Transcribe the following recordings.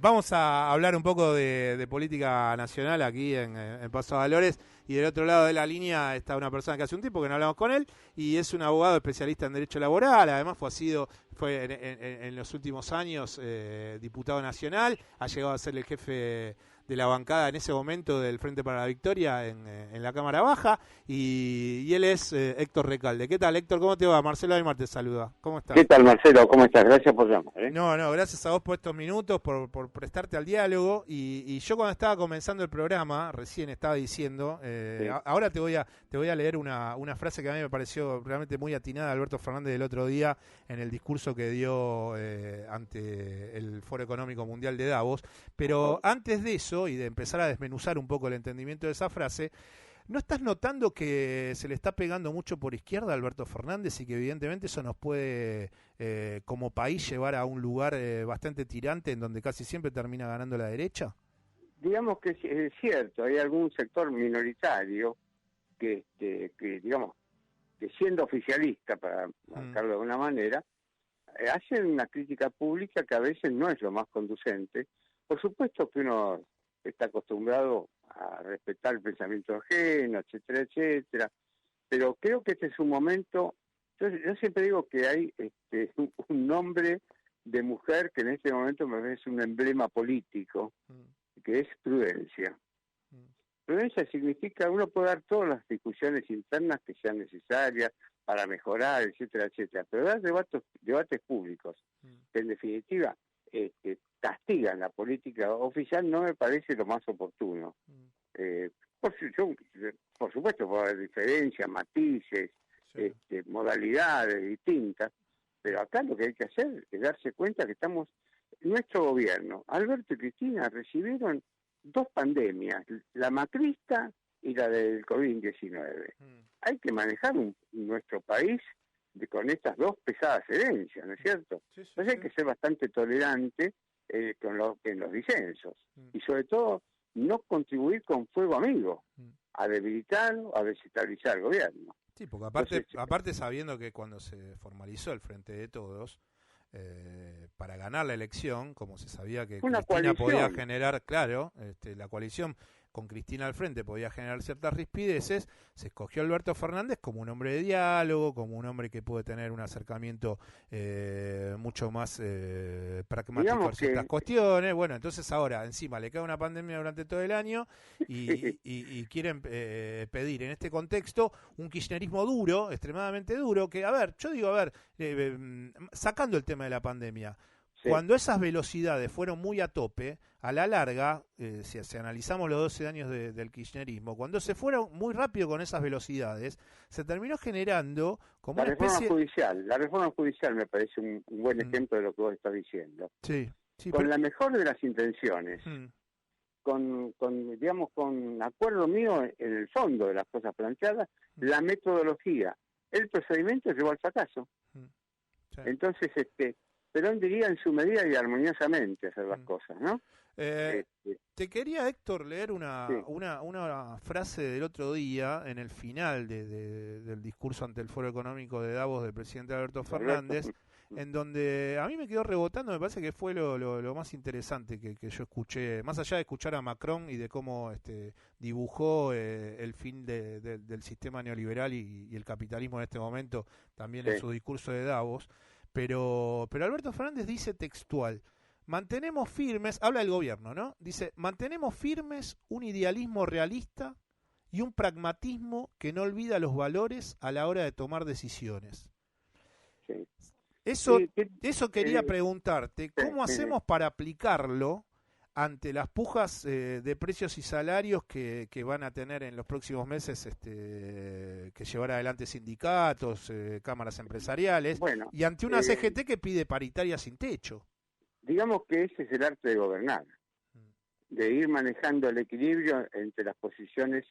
Vamos a hablar un poco de política nacional aquí en Paso Valores. Y del otro lado de la línea está una persona que hace un tiempo que no hablamos con él y es un abogado especialista en derecho laboral. Además fue en los últimos años diputado nacional, ha llegado a ser el jefe de la bancada en ese momento del Frente para la Victoria en la Cámara Baja y él es Héctor Recalde. ¿Qué tal, Héctor? ¿Cómo te va? Marcelo Aymar te saluda. ¿Cómo estás? ¿Qué tal, Marcelo? ¿Cómo estás? Gracias por llamar. No, gracias a vos por estos minutos, por prestarte al diálogo. Y yo cuando estaba comenzando el programa, recién estaba diciendo, Sí. ahora te voy a leer una frase que a mí me pareció realmente muy atinada de Alberto Fernández el otro día en el discurso que dio ante el Foro Económico Mundial de Davos. Pero antes de eso, y de empezar a desmenuzar un poco el entendimiento de esa frase, ¿no estás notando que se le está pegando mucho por izquierda a Alberto Fernández y que evidentemente eso nos puede, como país, llevar a un lugar bastante tirante en donde casi siempre termina ganando la derecha? Digamos que es cierto, hay algún sector minoritario que digamos, que siendo oficialista, para marcarlo de alguna manera, hacen una crítica pública que a veces no es lo más conducente. Por supuesto que uno está acostumbrado a respetar el pensamiento ajeno, etcétera, etcétera, pero creo que este es un momento. Yo siempre digo que hay un nombre de mujer que en este momento me parece un emblema político, que es prudencia. Prudencia significa uno puede dar todas las discusiones internas que sean necesarias para mejorar, etcétera, etcétera, pero dar debates públicos que en definitiva castigan la política oficial no me parece lo más oportuno. Por supuesto puede haber diferencias, matices, Sí. modalidades distintas, pero acá lo que hay que hacer es darse cuenta que nuestro gobierno, Alberto y Cristina, recibieron dos pandemias, la macrista y la del COVID-19. Hay que manejar nuestro país con estas dos pesadas herencias, ¿no es cierto? Sí, Entonces hay que ser bastante tolerante en los disensos y sobre todo no contribuir con fuego amigo a debilitar o a desestabilizar el gobierno. Sí, porque Entonces, aparte sabiendo que cuando se formalizó el Frente de Todos, para ganar la elección, como se sabía que una Cristina podía coalición. generar, claro, la coalición con Cristina al frente podía generar ciertas rispideces, se escogió a Alberto Fernández como un hombre de diálogo, como un hombre que puede tener un acercamiento mucho más pragmático a ciertas cuestiones. Bueno, entonces ahora encima le cae una pandemia durante todo el año y quieren pedir en este contexto un kirchnerismo duro, extremadamente duro, que, a ver, yo digo, sacando el tema de la pandemia, cuando esas velocidades fueron muy a tope, a la larga, si analizamos los 12 años del kirchnerismo, cuando se fueron muy rápido con esas velocidades, se terminó generando como una especie... La reforma judicial me parece un buen ejemplo de lo que vos estás diciendo. Sí, con la mejor de las intenciones, con acuerdo mío en el fondo de las cosas planteadas, la metodología, el procedimiento llevó al fracaso. Sí. Entonces, Perón diría en su medida y armoniosamente hacer las cosas, ¿no? Te quería, Héctor, leer una frase del otro día en el final del discurso ante el Foro Económico de Davos del presidente Alberto Fernández, en donde a mí me quedó rebotando, me parece que fue lo más interesante que yo escuché, más allá de escuchar a Macron y de cómo dibujó el fin del sistema neoliberal y el capitalismo en este momento, también en su discurso de Davos. Pero Alberto Fernández dice textual: mantenemos firmes, habla del gobierno, ¿no? Dice, mantenemos firmes un idealismo realista y un pragmatismo que no olvida los valores a la hora de tomar decisiones. Sí. Eso quería preguntarte, ¿cómo hacemos para aplicarlo ante las pujas de precios y salarios que van a tener en los próximos meses que llevar adelante sindicatos, cámaras empresariales, y ante una CGT que pide paritaria sin techo? Digamos que ese es el arte de gobernar, de ir manejando el equilibrio entre las posiciones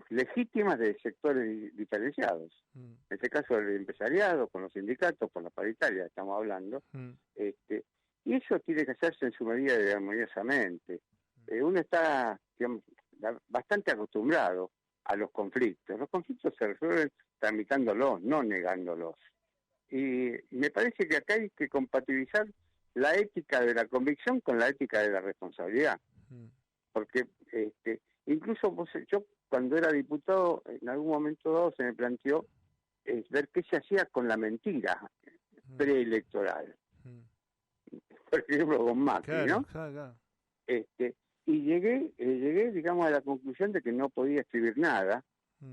legítimas de sectores diferenciados. En este caso el empresariado, con los sindicatos, con la paritaria estamos hablando, y eso tiene que hacerse en su medida y armoniosamente. Uno está, digamos, bastante acostumbrado a los conflictos. Los conflictos se resuelven tramitándolos, no negándolos. Y me parece que acá hay que compatibilizar la ética de la convicción con la ética de la responsabilidad. Porque incluso yo cuando era diputado, en algún momento dado se me planteó ver qué se hacía con la mentira preelectoral. Por ejemplo, con Macri, ¿no? Claro. Y llegué, digamos, a la conclusión de que no podía escribir nada,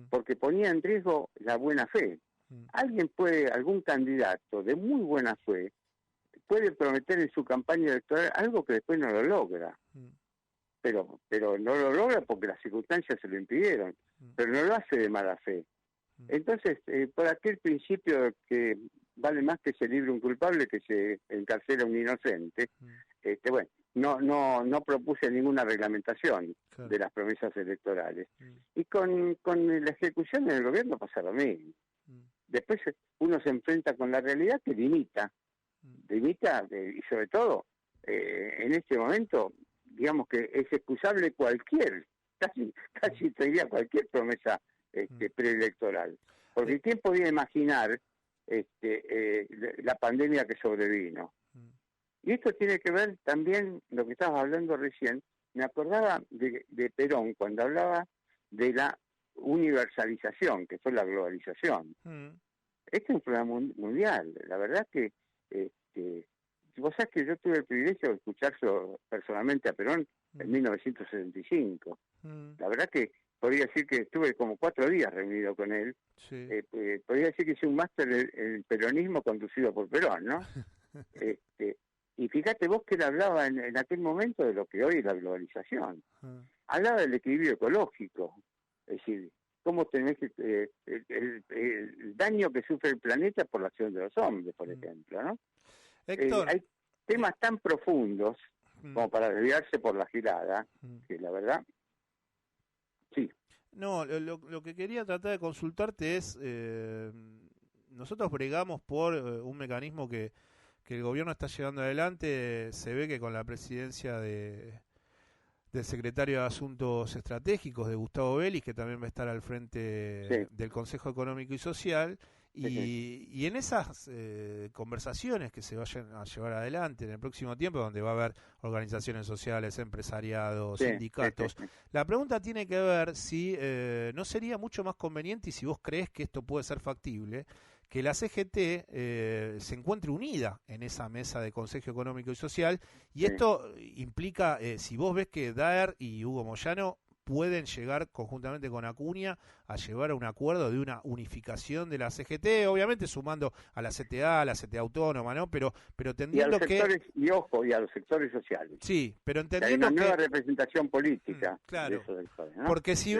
porque ponía en riesgo la buena fe. Algún candidato de muy buena fe, puede prometer en su campaña electoral algo que después no lo logra. Pero no lo logra porque las circunstancias se lo impidieron, pero no lo hace de mala fe. Entonces, por aquel principio de que vale más que se libre un culpable que se encarcela un inocente, bueno, no propuse ninguna reglamentación de las promesas electorales. Y con la ejecución del gobierno pasa lo mismo. Después uno se enfrenta con la realidad que limita, y sobre todo, en este momento, digamos que es excusable casi te diría cualquier promesa preelectoral. Porque ¿quién podía imaginar la pandemia que sobrevino? Y esto tiene que ver también, lo que estabas hablando recién, me acordaba de Perón cuando hablaba de la universalización, que fue la globalización. Este es un problema mundial. La verdad que vos sabés que yo tuve el privilegio de escucharlo personalmente a Perón en 1975. La verdad que podría decir que estuve como 4 días reunido con él. Sí. Podría decir que hice un máster en el peronismo conducido por Perón, ¿no? Y fíjate vos que él hablaba en aquel momento de lo que hoy es la globalización. Hablaba del equilibrio ecológico. Es decir, cómo tenés que el daño que sufre el planeta por la acción de los hombres, por ejemplo, ¿no? Héctor, hay temas tan profundos como para desviarse por la gilada, que la verdad, sí. No, lo que quería tratar de consultarte es, nosotros bregamos por un mecanismo que el gobierno está llevando adelante. Se ve que con la presidencia del secretario de Asuntos Estratégicos, de Gustavo Vélez, que también va a estar al frente del Consejo Económico y Social, y en esas conversaciones que se vayan a llevar adelante en el próximo tiempo, donde va a haber organizaciones sociales, empresariados, sindicatos, la pregunta tiene que ver si no sería mucho más conveniente, y si vos crees que esto puede ser factible, que la CGT se encuentre unida en esa mesa de Consejo Económico y Social, y esto implica, si vos ves que Daer y Hugo Moyano pueden llegar conjuntamente con Acuña a llevar a un acuerdo de una unificación de la CGT, obviamente sumando a la CTA, a la CTA autónoma, ¿no? Pero entendiendo y a los sectores sociales. Sí, pero entendiendo que hay una nueva representación política claro, de esos sectores, ¿no? porque si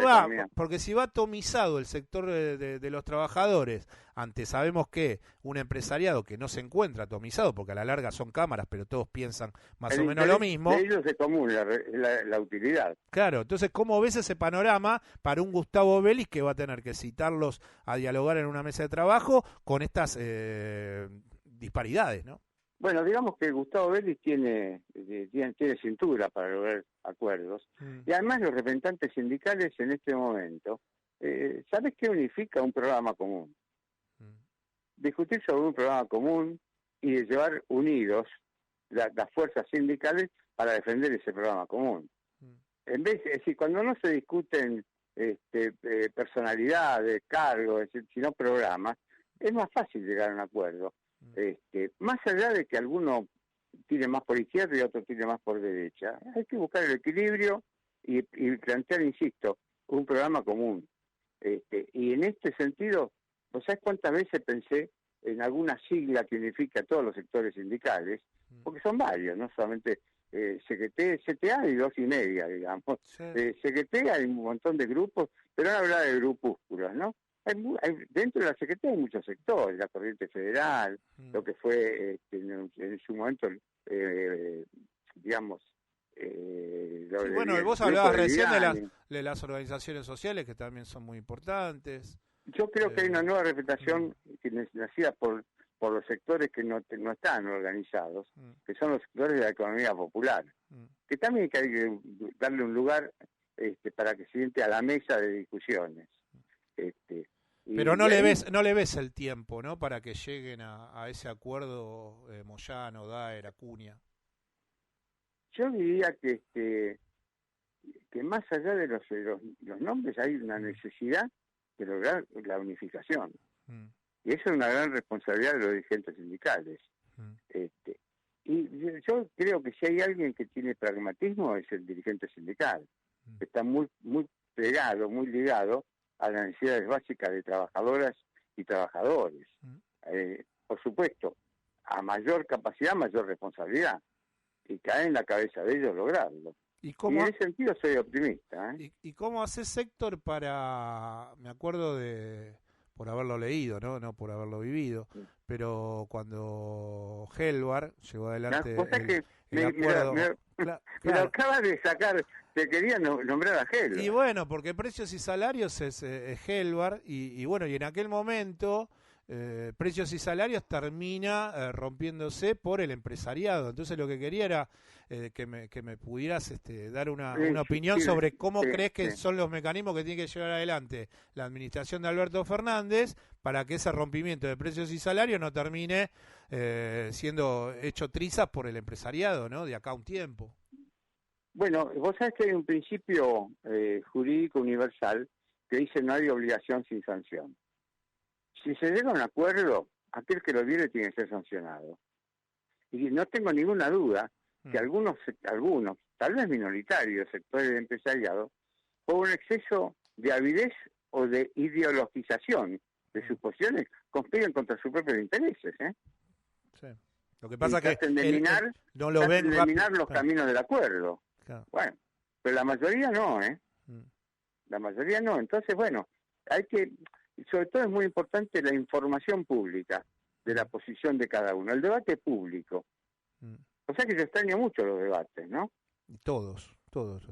va atomizado el sector de los trabajadores, antes sabemos que un empresariado que no se encuentra atomizado, porque a la larga son cámaras, pero todos piensan más o menos lo mismo. De ellos es común la utilidad. Claro, entonces, ¿cómo ves ese panorama para un Gustavo Vélez que va a tener que citarlos a dialogar en una mesa de trabajo con estas disparidades, ¿no? Bueno, digamos que Gustavo Vélez tiene cintura para lograr acuerdos. Y además los representantes sindicales en este momento, ¿sabes qué unifica un programa común? Discutir sobre un programa común y de llevar unidos las fuerzas sindicales para defender ese programa común. En vez, es decir, cuando no se discuten personalidades, cargos, sino programas, es más fácil llegar a un acuerdo. Más allá de que alguno tire más por izquierda y otro tire más por derecha, hay que buscar el equilibrio y plantear, insisto, un programa común. Y en este sentido, ¿vos sabés cuántas veces pensé en alguna sigla que unifique a todos los sectores sindicales? Porque son varios, no solamente CTA hay 2 y media, digamos. Sí. CGT hay un montón de grupos, pero ahora habla de grupúsculos, ¿no? Dentro de la CGT hay muchos sectores, la Corriente Federal, lo que fue en su momento, digamos... bueno, vos hablabas recién de las organizaciones sociales, que también son muy importantes. Yo creo que hay una nueva representación que nacida por los sectores que no están organizados, que son los sectores de la economía popular, que también hay que darle un lugar para que se siente a la mesa de discusiones. Pero no le ves el tiempo, ¿no? Para que lleguen a ese acuerdo Moyano, Daer, Acuña. Yo diría que más allá de los nombres hay una necesidad de lograr la unificación. Y eso es una gran responsabilidad de los dirigentes sindicales. Y yo creo que si hay alguien que tiene pragmatismo es el dirigente sindical. Está muy pegado, muy ligado a las necesidades básicas de trabajadoras y trabajadores. Por supuesto, a mayor capacidad, mayor responsabilidad. Y cae en la cabeza de ellos lograrlo. Y en ese sentido soy optimista. ¿Y cómo haces, Héctor, para... Me acuerdo por haberlo leído, no por haberlo vivido, pero cuando Helvar llevó adelante el acuerdo... Me lo acabas de sacar, te quería nombrar a Helvar. Y bueno, porque Precios y Salarios es Helvar, y bueno, y en aquel momento... Precios y Salarios termina rompiéndose por el empresariado. Entonces lo que quería era que me pudieras dar una opinión sobre cómo crees que son los mecanismos que tiene que llevar adelante la administración de Alberto Fernández para que ese rompimiento de Precios y Salarios no termine siendo hecho trizas por el empresariado, ¿no? De acá a un tiempo. Bueno, vos sabés que hay un principio jurídico universal que dice no hay obligación sin sanción. Si se llega a un acuerdo, aquel que lo viole tiene que ser sancionado. Y no tengo ninguna duda que algunos, tal vez minoritarios sectores del empresariado, por un exceso de avidez o de ideologización de sus posiciones, conspiran contra sus propios intereses. Sí. Lo que pasa es que no lo ven eliminar los caminos del acuerdo. Claro. Bueno, pero la mayoría no, La mayoría no. Entonces, bueno, hay que... Sobre todo es muy importante la información pública de la posición de cada uno, el debate público. O sea que yo extraño mucho los debates, ¿no? Todos.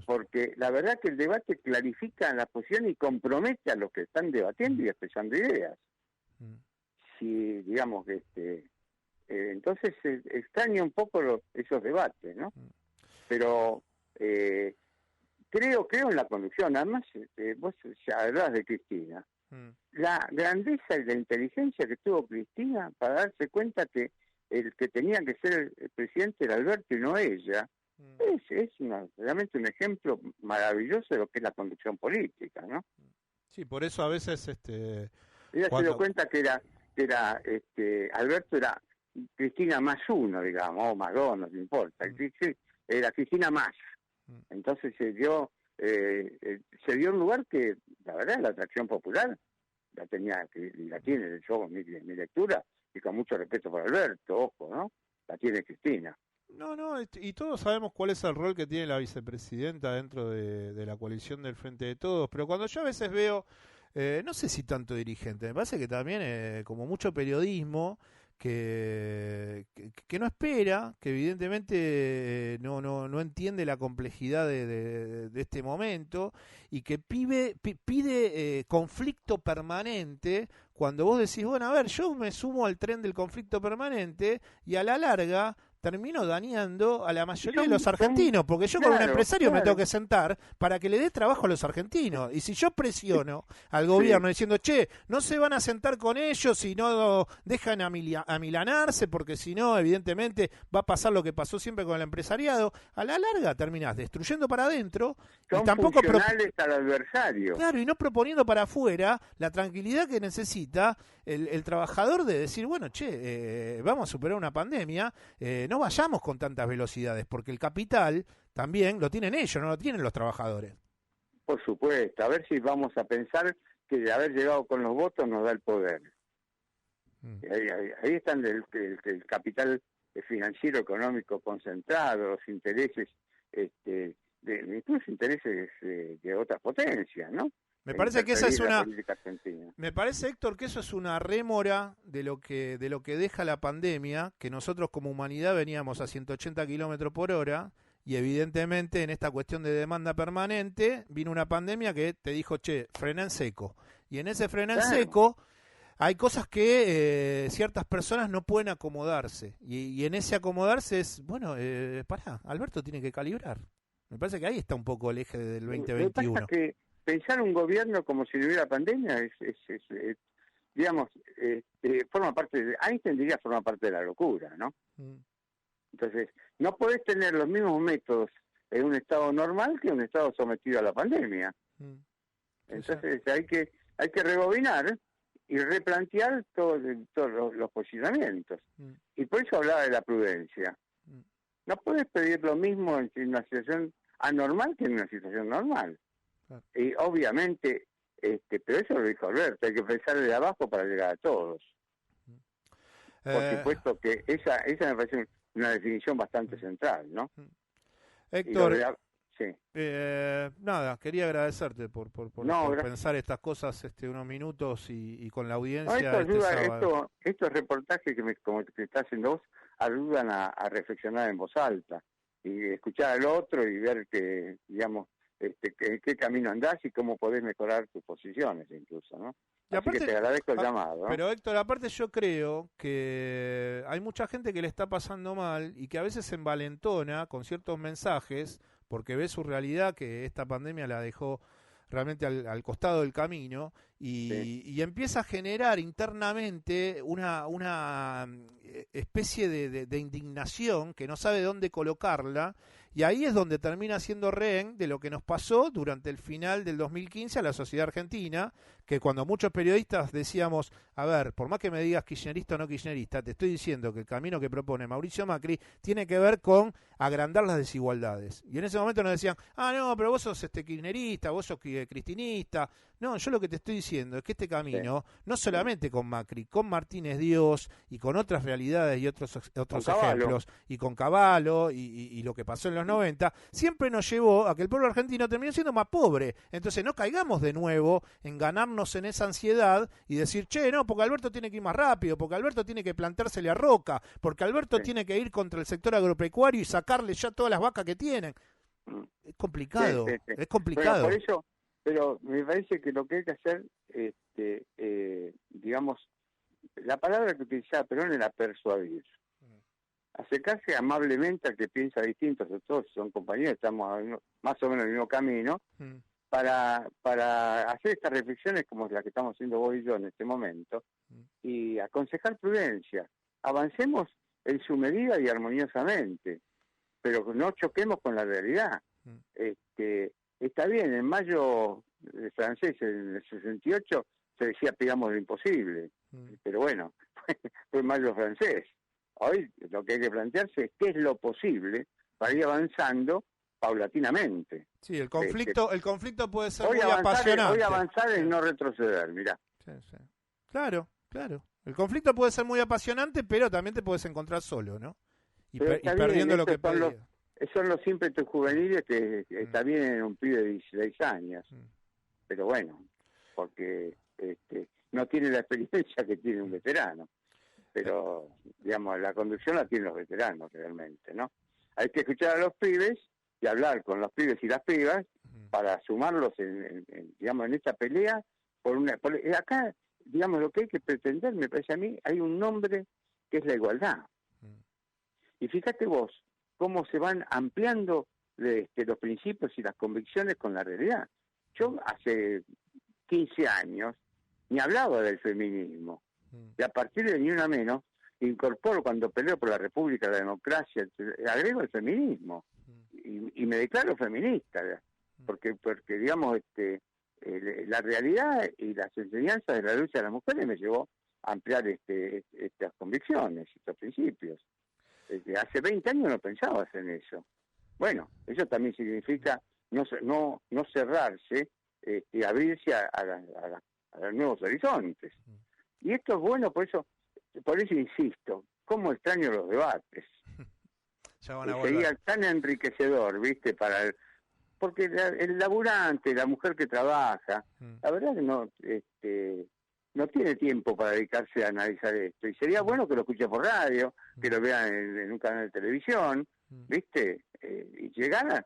Porque la verdad que el debate clarifica la posición y compromete a los que están debatiendo y expresando ideas. Si, digamos, entonces extraño un poco esos debates, ¿no? Pero creo en la conducción. Además, vos ya hablabas de Cristina. La grandeza y la inteligencia que tuvo Cristina para darse cuenta que el que tenía que ser el presidente era Alberto y no ella, es realmente un ejemplo maravilloso de lo que es la conducción política, ¿no? Sí, por eso a veces... Ella se dio cuenta que era Alberto era Cristina más uno, digamos, o más dos, no importa, era Cristina más. Entonces se dio un lugar que, la verdad, la atracción popular la tiene, yo mi lectura, y con mucho respeto por Alberto, ojo, ¿no? La tiene Cristina. No, y todos sabemos cuál es el rol que tiene la vicepresidenta dentro de la coalición del Frente de Todos, pero cuando yo a veces veo, no sé si tanto dirigente, me parece que también como mucho periodismo, que no espera, que evidentemente no entiende la complejidad de este momento y que pide conflicto permanente cuando vos decís, bueno, a ver, yo me sumo al tren del conflicto permanente y a la larga termino dañando a la mayoría de los argentinos, porque yo con un empresario me tengo que sentar para que le dé trabajo a los argentinos. Y si yo presiono al gobierno diciendo, che, no se van a sentar con ellos si no dejan amilanarse, porque si no, evidentemente, va a pasar lo que pasó siempre con el empresariado, a la larga terminás destruyendo para adentro y tampoco funcionales al adversario. Claro, y no proponiendo para afuera la tranquilidad que necesita el trabajador de decir, bueno, che, vamos a superar una pandemia, no vayamos con tantas velocidades, porque el capital también lo tienen ellos, no lo tienen los trabajadores. Por supuesto, a ver si vamos a pensar que de haber llegado con los votos nos da el poder. Ahí están el capital financiero, económico concentrado, los intereses, incluso intereses de otras potencias, ¿no? Me parece que esa es me parece, Héctor, que eso es una rémora de lo que deja la pandemia, que nosotros como humanidad veníamos a 180 kilómetros por hora y evidentemente en esta cuestión de demanda permanente vino una pandemia que te dijo, che, frena en seco. Y en ese frena en seco hay cosas que ciertas personas no pueden acomodarse. Y en ese acomodarse es, bueno, pará, Alberto tiene que calibrar. Me parece que ahí está un poco el eje del 2021. pensar un gobierno como si no hubiera pandemia digamos, forma parte Einstein diría forma parte de la locura, ¿no? Entonces, no podés tener los mismos métodos en un estado normal que en un estado sometido a la pandemia. Entonces hay que rebobinar y replantear todos los posicionamientos. Y por eso hablaba de la prudencia. No puedes pedir lo mismo en una situación anormal que en una situación normal. Y obviamente, pero eso lo dijo Alberto, hay que empezar de abajo para llegar a todos. Por supuesto que esa me parece una definición bastante central, ¿no? Héctor, sí. Nada, quería agradecerte por pensar estas cosas unos minutos y con la audiencia. Estos reportajes como que está haciendo vos ayudan a reflexionar en voz alta y escuchar al otro y ver que, digamos, qué camino andás y cómo podés mejorar tus posiciones incluso, ¿no? Y aparte, así que te agradezco el llamado, ¿no? Pero Héctor, aparte yo creo que hay mucha gente que le está pasando mal y que a veces se envalentona con ciertos mensajes porque ve su realidad, que esta pandemia la dejó realmente al costado del camino y empieza a generar internamente una especie de indignación que no sabe dónde colocarla, y ahí es donde termina siendo rehén de lo que nos pasó durante el final del 2015 a la sociedad argentina, que cuando muchos periodistas decíamos, a ver, por más que me digas kirchnerista o no kirchnerista, te estoy diciendo que el camino que propone Mauricio Macri tiene que ver con agrandar las desigualdades. Y en ese momento nos decían, no, pero vos sos kirchnerista, vos sos cristinista. No, yo lo que te estoy diciendo es que este camino, no solamente con Macri, con Martínez Dios y con otras realidades y otros ejemplos, y con Cavallo y lo que pasó en los 90, siempre nos llevó a que el pueblo argentino terminó siendo más pobre. Entonces no caigamos de nuevo en ganarnos en esa ansiedad y decir, che, no, porque Alberto tiene que ir más rápido, porque Alberto tiene que plantársele a Roca, porque Alberto tiene que ir contra el sector agropecuario y sacarle ya todas las vacas que tienen. Es complicado, es complicado. Bueno, por eso, pero me parece que lo que hay que hacer, digamos, la palabra que utilizaba Perón era persuadir. Acercarse amablemente al que piensa distinto, sobre todo si son compañeros, estamos más o menos en el mismo camino, para hacer estas reflexiones como las que estamos haciendo vos y yo en este momento, y aconsejar prudencia. Avancemos en su medida y armoniosamente, pero no choquemos con la realidad. Está bien, en mayo francés, en el 68, se decía pidamos lo imposible, pero bueno, fue mayo francés. Hoy lo que hay que plantearse es qué es lo posible para ir avanzando paulatinamente. Sí, el conflicto puede ser muy apasionante. Hoy avanzar es no retroceder, mirá. Sí. Claro. El conflicto puede ser muy apasionante, pero también te puedes encontrar solo, ¿no? Y perdiendo lo que perdías. Son los ímpetus juveniles que está bien en un pibe de 16 años. Pero bueno, porque no tiene la experiencia que tiene un veterano. Pero, digamos, la conducción la tienen los veteranos realmente, ¿no? Hay que escuchar a los pibes y hablar con los pibes y las pibas para sumarlos en esta pelea. Acá, digamos, lo que hay que pretender, me parece a mí, hay un nombre que es la igualdad. Y fíjate vos cómo se van ampliando los principios y las convicciones con la realidad. Yo hace 15 años ni hablaba del feminismo. Y a partir de Ni Una Menos, incorporo cuando peleo por la República, la democracia, agrego el feminismo. Y me declaro feminista, porque digamos, la realidad y las enseñanzas de la lucha de las mujeres me llevó a ampliar estas convicciones, estos principios. Hace 20 años no pensabas en eso. Bueno, eso también significa no cerrarse y abrirse a los nuevos horizontes. Y esto es bueno, por eso insisto, cómo extraño los debates. Ya van a sería tan enriquecedor, ¿viste? Porque el laburante, la mujer que trabaja, la verdad que no tiene tiempo para dedicarse a analizar esto. Y sería bueno que lo escuche por radio, que lo vean en un canal de televisión, ¿viste? Y llegara.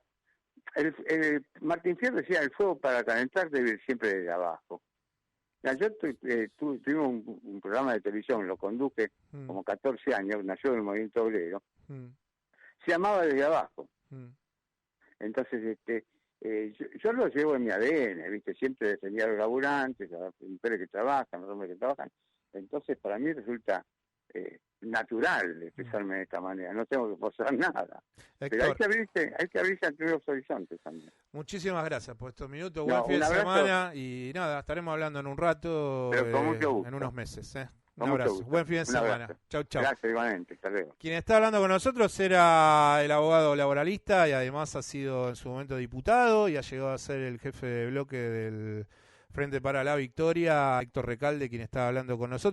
Martín Fierro decía, el fuego para calentar debe ir siempre desde abajo. Yo tuvimos un programa de televisión, lo conduje como 14 años, nació del movimiento obrero, se llamaba Desde Abajo. Entonces, yo lo llevo en mi ADN, ¿viste? Siempre defendía a los laburantes, a las mujeres que trabajan, a los hombres que trabajan. Entonces, para mí resulta natural expresarme de esta manera, no tengo que forzar nada. Héctor, pero hay que abrirse ante nuevos horizontes también. Muchísimas gracias por estos minutos, buen fin de semana y nada, estaremos hablando en un rato, en unos meses. Un abrazo, buen fin de semana. Chau, chau. Gracias, igualmente, hasta luego. Quien está hablando con nosotros era el abogado laboralista y además ha sido en su momento diputado y ha llegado a ser el jefe de bloque del Frente para la Victoria, Héctor Recalde, quien está hablando con nosotros.